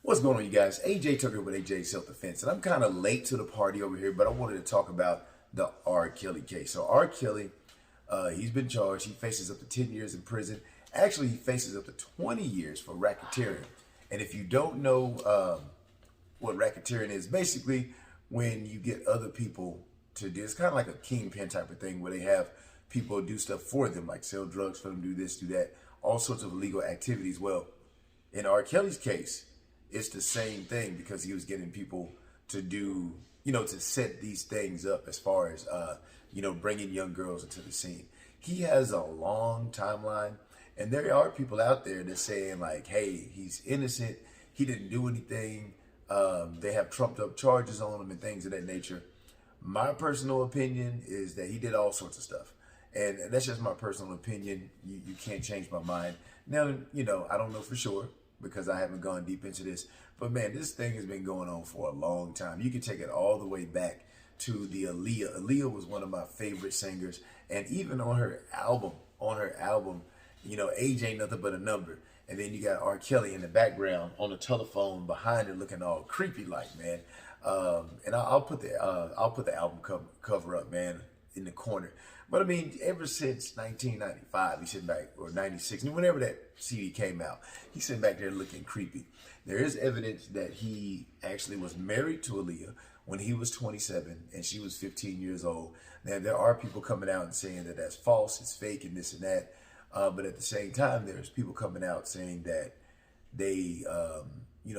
What's going on, you guys? AJ Tucker with AJ Self Defense, and I'm kind of late to the party over here, but I wanted to talk about the R. Kelly case. So R. Kelly, he's been charged. He faces up to 10 years in prison. Actually, he faces up to 20 years for racketeering. And if you don't know what racketeering is, basically when you get other people to do, it's kind of like a kingpin type of thing where they have people do stuff for them, like sell drugs for them, do this, do that, all sorts of illegal activities. Well, in R. Kelly's case, it's the same thing because he was getting people to do, to set these things up as far as, bringing young girls into the scene. He has a long timeline, and there are people out there that saying like, hey, he's innocent. He didn't do anything. They have trumped up charges on him and things of that nature. My personal opinion is that he did all sorts of stuff. And that's just my personal opinion. You can't change my mind. Now, I don't know for sure, because I haven't gone deep into this. But man, this thing has been going on for a long time. You can take it all the way back to the Aliyah. Aliyah was one of my favorite singers. And even on her album, age ain't nothing but a number. And then you got R. Kelly in the background on the telephone behind her looking all creepy like, man. And I'll put the album cover up, man, in the corner. But I mean, ever since 1995, he's sitting back, or 96, whenever that CD came out, he's sitting back there looking creepy. There is evidence that he actually was married to Aliyah when he was 27 and she was 15 years old. Now, there are people coming out and saying that that's false, it's fake, and this and that. But at the same time, there's people coming out saying that they,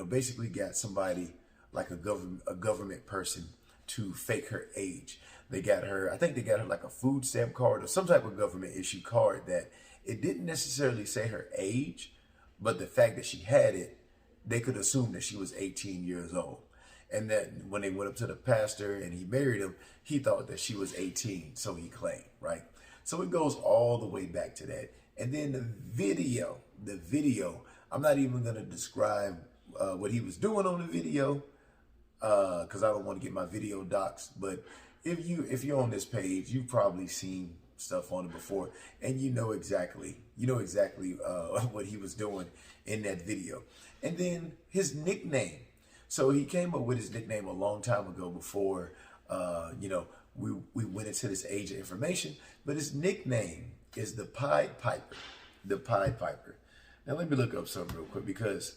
basically got somebody like a government person to fake her age. They got her, I think they got her like a food stamp card or some type of government issue card that it didn't necessarily say her age, but the fact that she had it, they could assume that she was 18 years old. And that when they went up to the pastor and he married him, he thought that she was 18, so he claimed, right? So it goes all the way back to that. And then the video, I'm not even gonna describe what he was doing on the video, because I don't want to get my video doxxed. But if you're on this page, you've probably seen stuff on it before, and you know exactly what he was doing in that video. And then his nickname. So he came up with his nickname a long time ago before we went into this age of information. But his nickname is the Piepiper. The Piepiper. Now let me look up something real quick because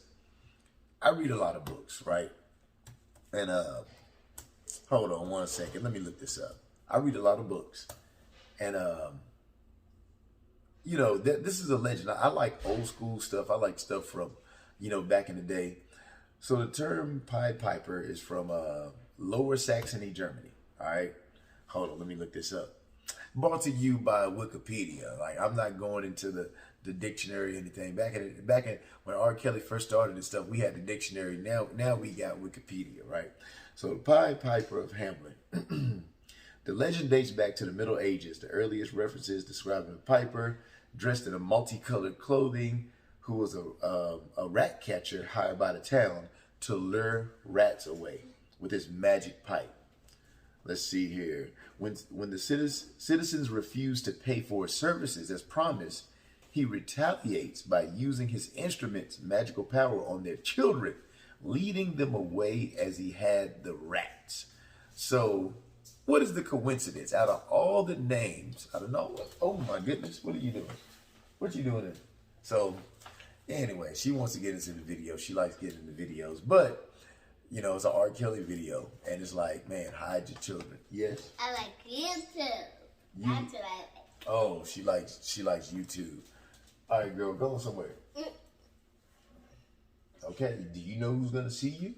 I read a lot of books, right? And hold on one second. Let me look this up. I read a lot of books. And, this is a legend. I like old school stuff. I like stuff from, back in the day. So the term Pied Piper is from Lower Saxony, Germany. All right. Hold on. Let me look this up. Brought to you by Wikipedia. Like, I'm not going into the dictionary or anything. Back in when R. Kelly first started and stuff, we had the dictionary. Now we got Wikipedia, right? So the Pied Piper of Hamelin. The legend dates back to the Middle Ages. The earliest references describing a piper dressed in a multicolored clothing who was a rat catcher hired by the town to lure rats away with his magic pipe. Let's see here. When the citizens refuse to pay for his services as promised, he retaliates by using his instrument's magical power on their children, leading them away as he had the rats. So, what is the coincidence? Out of all the names, I don't know. Oh my goodness, what are you doing? What you doing? So, anyway, she wants to get into the video. She likes getting into videos, but it's an R. Kelly video, and it's like, man, hide your children. Yes. I like YouTube. That's what I like. Oh, she likes YouTube. All right, girl, go somewhere. Okay, do you know who's gonna see you?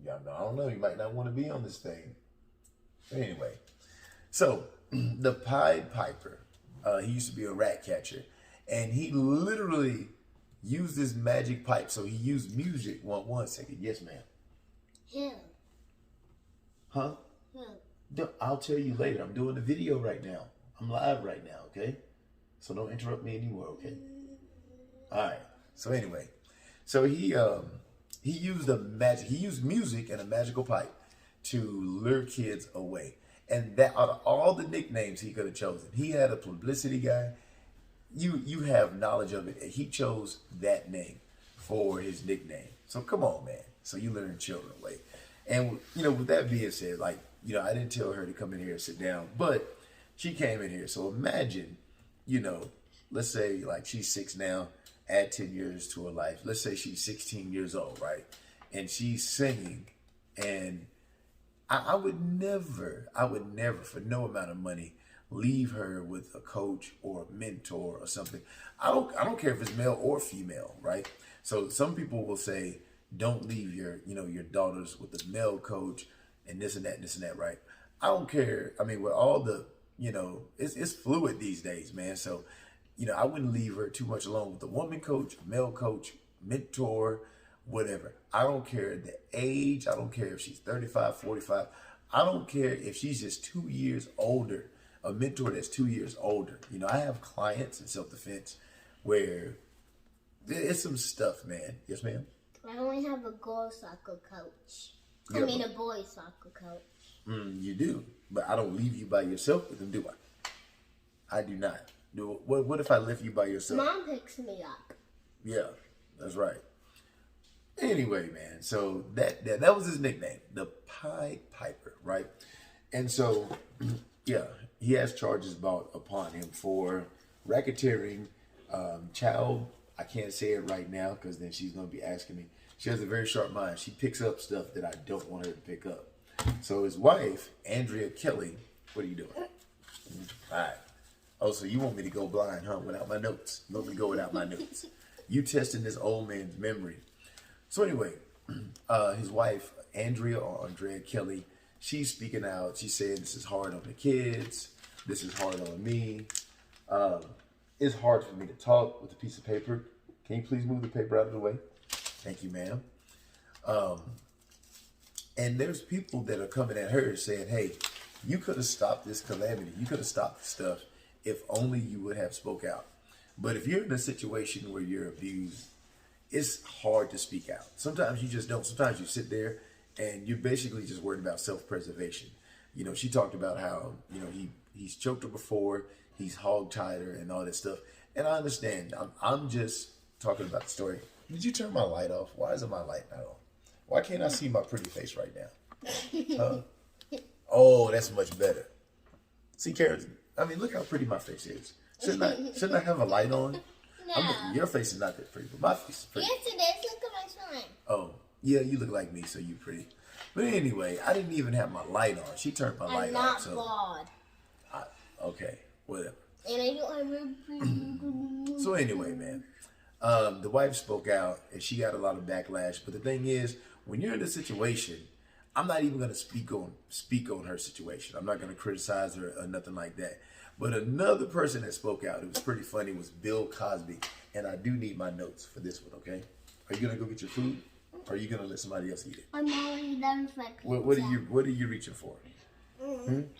Yeah, I don't know. You might not want to be on this thing. Anyway, so the Pied Piper, he used to be a rat catcher, and he literally used his magic pipe. So he used music. One second. Yes, ma'am. Who? Huh? Who? I'll tell you later. I'm doing the video right now. I'm live right now, okay? So don't interrupt me anymore, okay? All right. So anyway, so he used music and a magical pipe to lure kids away. And that out of all the nicknames he could have chosen, he had a publicity guy. You have knowledge of it, and he chose that name. for his nickname. So come on, man. So you learn children way. And, you know, with that being said, like, you know, I didn't tell her to come in here and sit down, but she came in here. So imagine, you know, let's say like she's 6 now, add 10 years to her life. Let's say she's 16 years old, right? And she's singing, and I would never for no amount of money leave her with a coach or a mentor or something. I don't care if it's male or female, right? So some people will say, don't leave your daughters with a male coach and this and that, right? I don't care. I mean, with all the, it's fluid these days, man. So, I wouldn't leave her too much alone with a woman coach, male coach, mentor, whatever. I don't care the age. I don't care if she's 35, 45. I don't care if she's just 2 years older, a mentor that's 2 years older. I have clients in self-defense where it's some stuff, man. Yes, ma'am? I only have a girls soccer coach. I mean, a boys soccer coach. You do, but I don't leave you by yourself with them, do I? I do not. What if I left you by yourself? Mom picks me up. Yeah, that's right. Anyway, man, so that was his nickname, the Piepiper, right? And so, yeah, he has charges brought upon him for racketeering, child. I can't say it right now because then she's going to be asking me. She has a very sharp mind. She picks up stuff that I don't want her to pick up. So his wife, Andrea Kelly, what are you doing? All right. Oh, so you want me to go blind, huh? Without my notes. You want me to go without my notes. You testing this old man's memory. So anyway, his wife, Andrea Kelly, she's speaking out. She's saying this is hard on the kids. This is hard on me. It's hard for me to talk with a piece of paper. Can you please move the paper out of the way? Thank you, ma'am. And there's people that are coming at her saying, hey, you could have stopped this calamity. You could have stopped the stuff if only you would have spoke out. But if you're in a situation where you're abused, it's hard to speak out. Sometimes you just don't. Sometimes you sit there and you're basically just worried about self-preservation. She talked about how, he's choked her before, he's hog-tied her and all that stuff. And I understand. I'm just talking about the story. Did you turn my light off? Why isn't my light not on? Why can't I see my pretty face right now? Huh? Oh, that's much better. See, Karen, I mean, look how pretty my face is. Shouldn't I have a light on? No. Your face is not that pretty, but my face is pretty. Yes, it is. Look at my shine. Oh, yeah, you look like me, so you pretty. But anyway, I didn't even have my light on. She turned my light on. I'm not bald. Okay, whatever. And I don't have So anyway, man, the wife spoke out, and she got a lot of backlash. But the thing is, when you're in a situation, I'm not even going to speak on her situation. I'm not going to criticize her or nothing like that. But another person that spoke out, it was pretty funny, was Bill Cosby. And I do need my notes for this one, okay? Are you going to go get your food? Or are you going to let somebody else eat it? I'm already done with my pizza. What are you reaching for?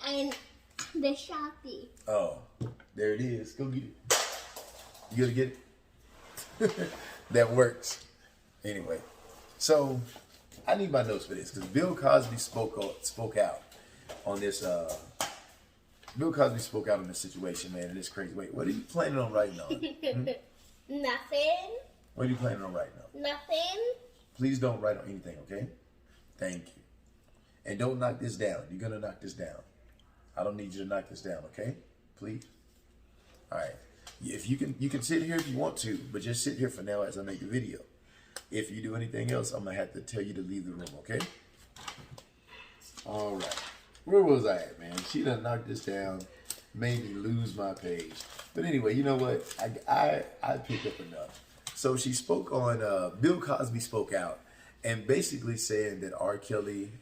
And the Shopee. Oh, there it is. Go get it. You going to get it? That works. Anyway, so I need my notes for this because Bill Cosby spoke out on this. Bill Cosby spoke out on this situation, man, and it's crazy. Wait, what are you planning on writing on? Nothing. What are you planning on writing on? Nothing. Please don't write on anything, okay? Thank you. And don't knock this down. You're gonna knock this down. I don't need you to knock this down, okay? Please. All right. If you can sit here if you want to, but just sit here for now as I make the video. If you do anything else, I'm gonna have to tell you to leave the room, okay? All right. Where was I at, man? She done knocked this down, made me lose my page. But anyway, you know what? I picked up enough. So she spoke on, Bill Cosby spoke out and basically saying that R. Kelly,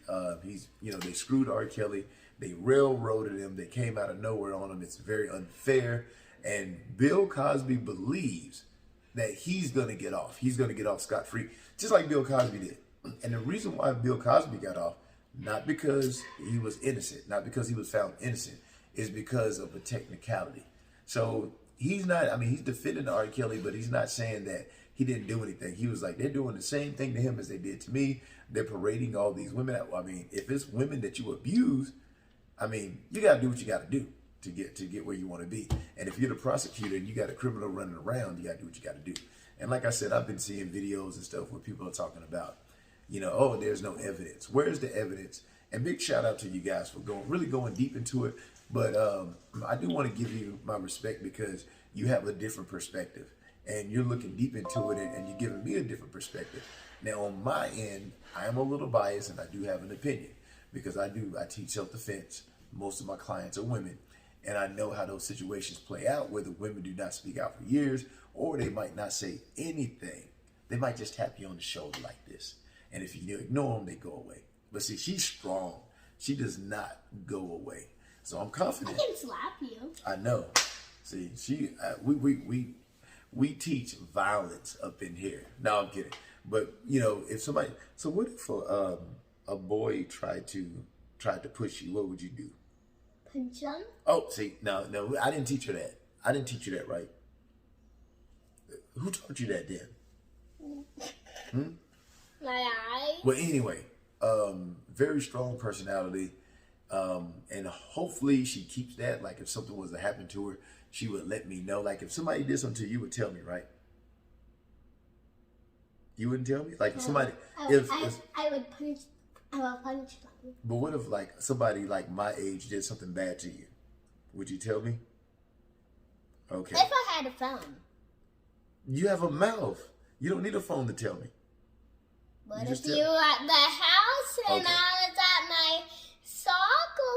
they screwed R. Kelly. They railroaded him. They came out of nowhere on him. It's very unfair. And Bill Cosby believes that he's going to get off. He's going to get off scot-free, just like Bill Cosby did. And the reason why Bill Cosby got off, not because he was innocent, not because he was found innocent, is because of a technicality. So he's defending R. Kelly, but he's not saying that he didn't do anything. He was like, they're doing the same thing to him as they did to me. They're parading all these women. If it's women that you abuse, you got to do what you got to do to get where you want to be. And if you're the prosecutor and you got a criminal running around, you got to do what you got to do. And like I said, I've been seeing videos and stuff where people are talking about, oh, there's no evidence. Where's the evidence? And big shout out to you guys for really going deep into it. But I do want to give you my respect because you have a different perspective and you're looking deep into it and you're giving me a different perspective. Now on my end, I am a little biased and I do have an opinion because I teach self-defense. Most of my clients are women. And I know how those situations play out where the women do not speak out for years, or they might not say anything. They might just tap you on the shoulder like this. And if you ignore them, they go away. But see, she's strong. She does not go away. So I'm confident. I can slap you. I know. See, we teach violence up in here. No, I'm kidding. But if somebody, so what if a boy tried to push you? What would you do? Punch him? Oh, see, no, I didn't teach her that. I didn't teach you that, right? Who taught you that then? My eye. Well, anyway, very strong personality, and hopefully she keeps that. Like if something was to happen to her, she would let me know. Like if somebody did something to you, you would tell me, right? You wouldn't tell me? Like if somebody, I would punch. I will punch them. But what if like somebody like my age did something bad to you? Would you tell me? Okay. If I had a phone. You have a mouth. You don't need a phone to tell me. But if you were at the house and Okay. I was at my soccer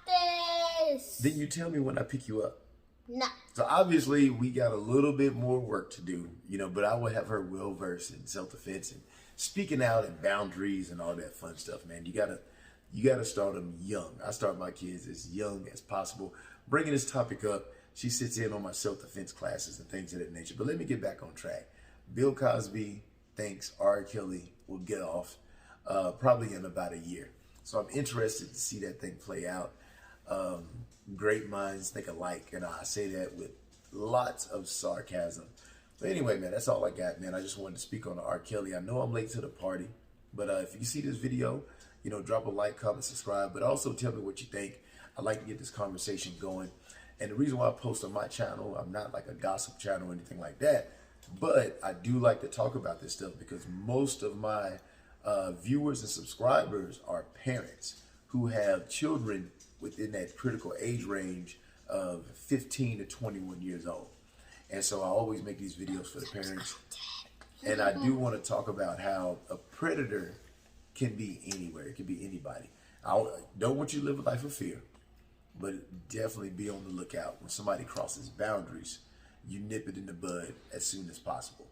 practice. Then you tell me when I pick you up. No. So obviously we got a little bit more work to do, but I would have her well versed in self-defense and speaking out and boundaries and all that fun stuff, man. You gotta start them young. I start my kids as young as possible. Bringing this topic up, she sits in on my self-defense classes and things of that nature. But let me get back on track. Bill Cosby thinks R. Kelly will get off probably in about a year. So I'm interested to see that thing play out. Great minds think alike, and I say that with lots of sarcasm. But anyway, man, that's all I got, man. I just wanted to speak on the R. Kelly. I know I'm late to the party, but if you see this video, drop a like, comment, subscribe, but also tell me what you think. I'd like to get this conversation going. And the reason why I post on my channel, I'm not like a gossip channel or anything like that, but I do like to talk about this stuff because most of my viewers and subscribers are parents who have children within that critical age range of 15 to 21 years old. And so I always make these videos for the parents. And I do want to talk about how a predator can be anywhere. It can be anybody. I don't want you to live a life of fear, but definitely be on the lookout. When somebody crosses boundaries, you nip it in the bud as soon as possible.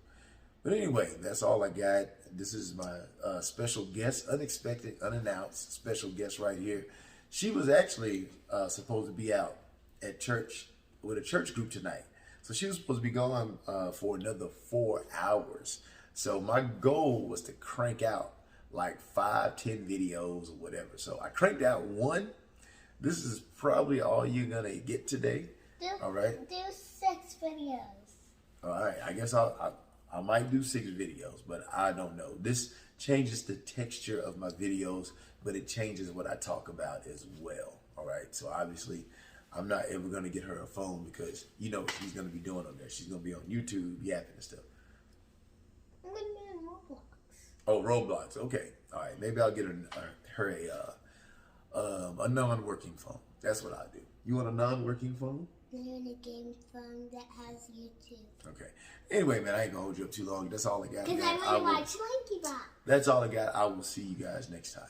But anyway, that's all I got. This is my special guest, unexpected, unannounced special guest right here. She was actually supposed to be out at church with a church group tonight. So she was supposed to be gone for another 4 hours. So my goal was to crank out like 5-10 videos or whatever. So I cranked out one. This is probably all you're gonna get today. All right. Do 6 videos. All right. I guess I might do 6 videos, but I don't know. This changes the texture of my videos, but it changes what I talk about as well. All right. So obviously, I'm not ever gonna get her a phone because what she's gonna be doing on there. She's gonna be on YouTube yapping and stuff. I'm gonna be in Roblox. Oh, Roblox. Okay. All right. Maybe I'll get her a non-working phone. That's what I do. You want a non-working phone? I want a game phone that has YouTube. Okay. Anyway, man, I ain't gonna hold you up too long. That's all I got. Because I want to watch Lanky Box. That's all I got. I will see you guys next time.